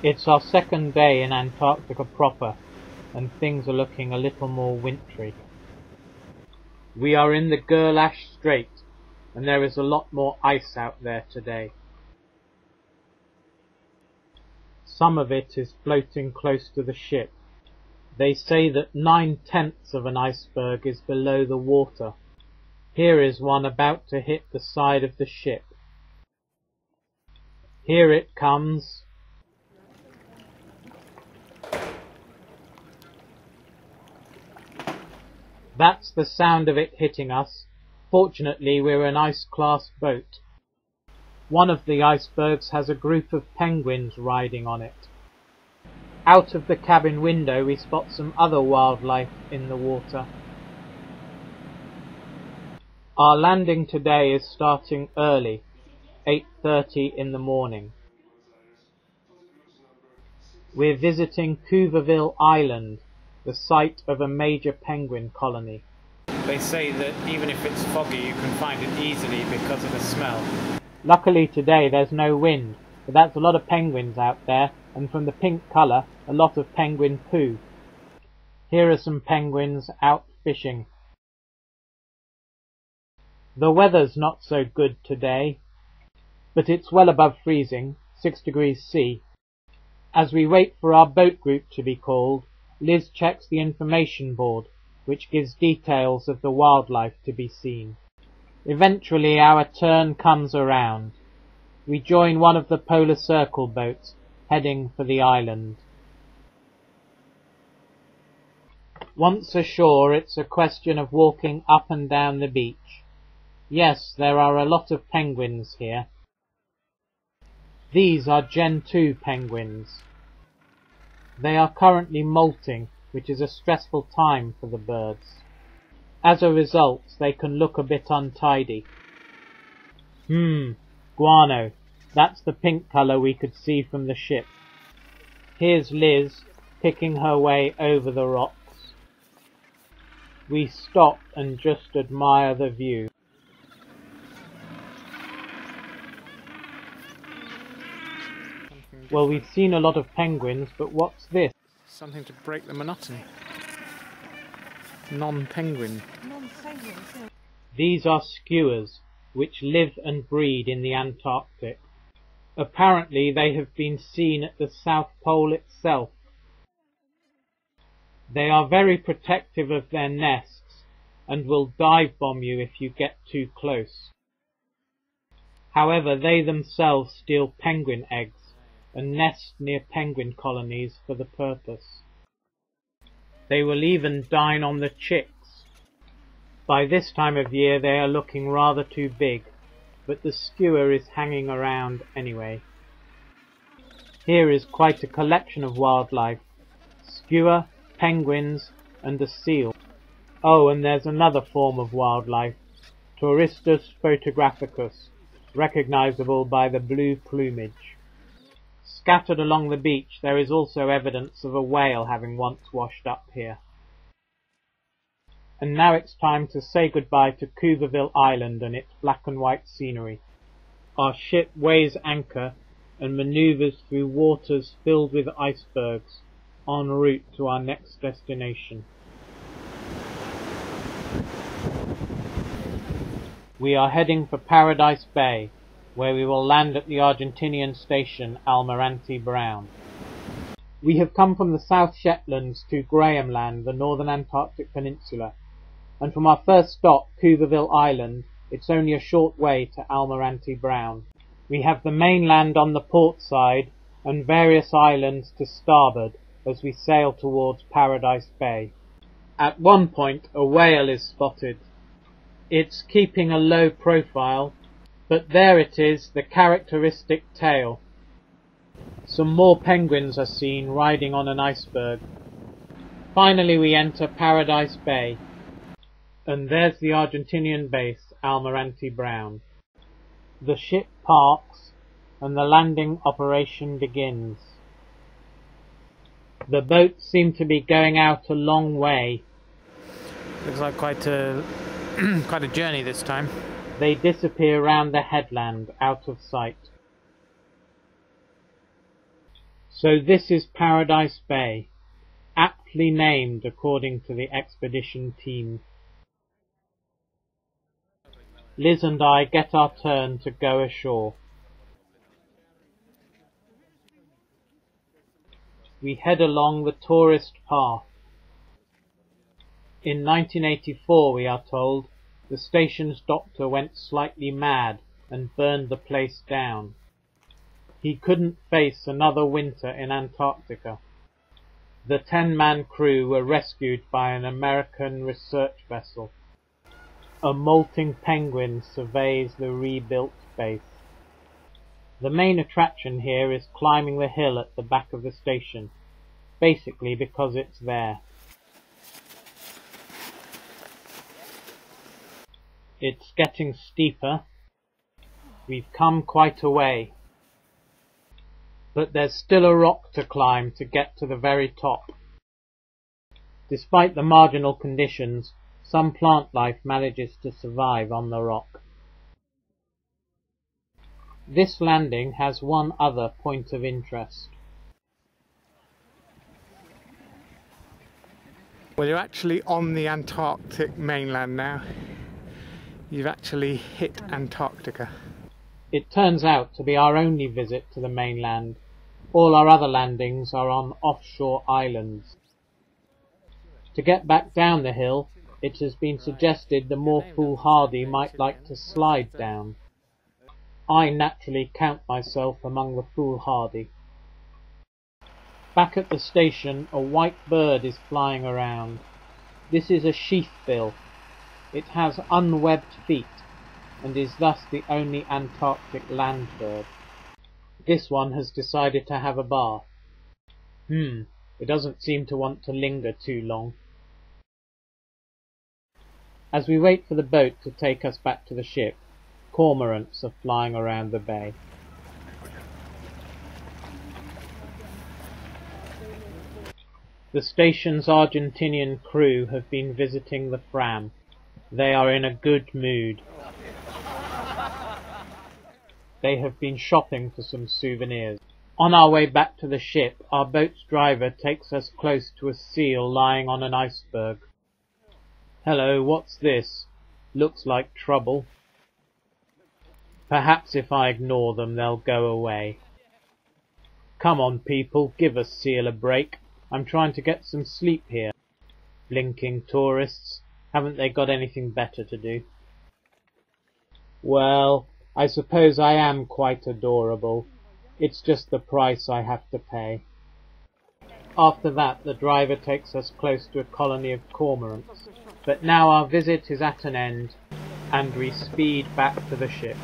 It's our second day in Antarctica proper, and things are looking a little more wintry. We are in the Gerlache Strait, and there is a lot more ice out there today. Some of it is floating close to the ship. They say that 9/10 of an iceberg is below the water. Here is one about to hit the side of the ship. Here it comes. That's the sound of it hitting us. Fortunately, we're an ice-class boat. One of the icebergs has a group of penguins riding on it. Out of the cabin window we spot some other wildlife in the water. Our landing today is starting early, 8:30 in the morning. We're visiting Cuverville Island, the site of a major penguin colony. They say that even if it's foggy you can find it easily because of the smell. Luckily today there's no wind, but that's a lot of penguins out there, and from the pink colour, a lot of penguin poo. Here are some penguins out fishing. The weather's not so good today, but it's well above freezing, 6 degrees C. As we wait for our boat group to be called, Liz checks the information board, which gives details of the wildlife to be seen. Eventually our turn comes around. We join one of the Polar Circle boats, heading for the island. Once ashore, it's a question of walking up and down the beach. Yes, there are a lot of penguins here. These are gentoo penguins. They are currently molting, which is a stressful time for the birds. As a result, they can look a bit untidy. Guano. That's the pink colour we could see from the ship. Here's Liz, picking her way over the rocks. We stop and just admire the view. Well, we've seen a lot of penguins, but what's this? Something to break the monotony. Non-penguin. These are skuas, which live and breed in the Antarctic. Apparently they have been seen at the South Pole itself. They are very protective of their nests, and will dive bomb you if you get too close. However, they themselves steal penguin eggs, and nest near penguin colonies for the purpose. They will even dine on the chicks. By this time of year they are looking rather too big, but the skua is hanging around anyway. Here is quite a collection of wildlife. Skua, penguins, and a seal. Oh, and there's another form of wildlife, Touristus photographicus, recognizable by the blue plumage. Scattered along the beach there is also evidence of a whale having once washed up here. And now it's time to say goodbye to Cuverville Island and its black and white scenery. Our ship weighs anchor and manoeuvres through waters filled with icebergs, en route to our next destination. We are heading for Paradise Bay, where we will land at the Argentinian station Almirante Brown. We have come from the South Shetlands to Graham Land, the northern Antarctic peninsula, and from our first stop, Cuverville Island, it's only a short way to Almirante Brown. We have the mainland on the port side and various islands to starboard as we sail towards Paradise Bay. At one point a whale is spotted. It's keeping a low profile, but there it is, the characteristic tail. Some more penguins are seen riding on an iceberg. Finally we enter Paradise Bay, and there's the Argentinian base, Almirante Brown. The ship parks and the landing operation begins. The boats seem to be going out a long way. Looks like quite a journey this time. They disappear round the headland, out of sight. So this is Paradise Bay, aptly named according to the expedition team. Liz and I get our turn to go ashore. We head along the tourist path. In 1984, we are told, the station's doctor went slightly mad and burned the place down. He couldn't face another winter in Antarctica. The 10-man crew were rescued by an American research vessel. A molting penguin surveys the rebuilt base. The main attraction here is climbing the hill at the back of the station, basically because it's there. It's getting steeper. We've come quite a way. But there's still a rock to climb to get to the very top. Despite the marginal conditions, some plant life manages to survive on the rock. This landing has one other point of interest. Well, you're actually on the Antarctic mainland now. You've actually hit Antarctica. It turns out to be our only visit to the mainland. All our other landings are on offshore islands. To get back down the hill, it has been suggested the more foolhardy might like to slide down. I naturally count myself among the foolhardy. Back at the station, a white bird is flying around. This is a sheathbill. It has unwebbed feet and is thus the only Antarctic land bird. This one has decided to have a bath. It doesn't seem to want to linger too long. As we wait for the boat to take us back to the ship, cormorants are flying around the bay. The station's Argentinian crew have been visiting the Fram. They are in a good mood. They have been shopping for some souvenirs. On our way back to the ship, our boat's driver takes us close to a seal lying on an iceberg. Hello, what's this? Looks like trouble. Perhaps if I ignore them, they'll go away. Come on, people, give a seal a break. I'm trying to get some sleep here. Blinking tourists. Haven't they got anything better to do? Well, I suppose I am quite adorable. It's just the price I have to pay. After that, the driver takes us close to a colony of cormorants. But now our visit is at an end, and we speed back to the ship.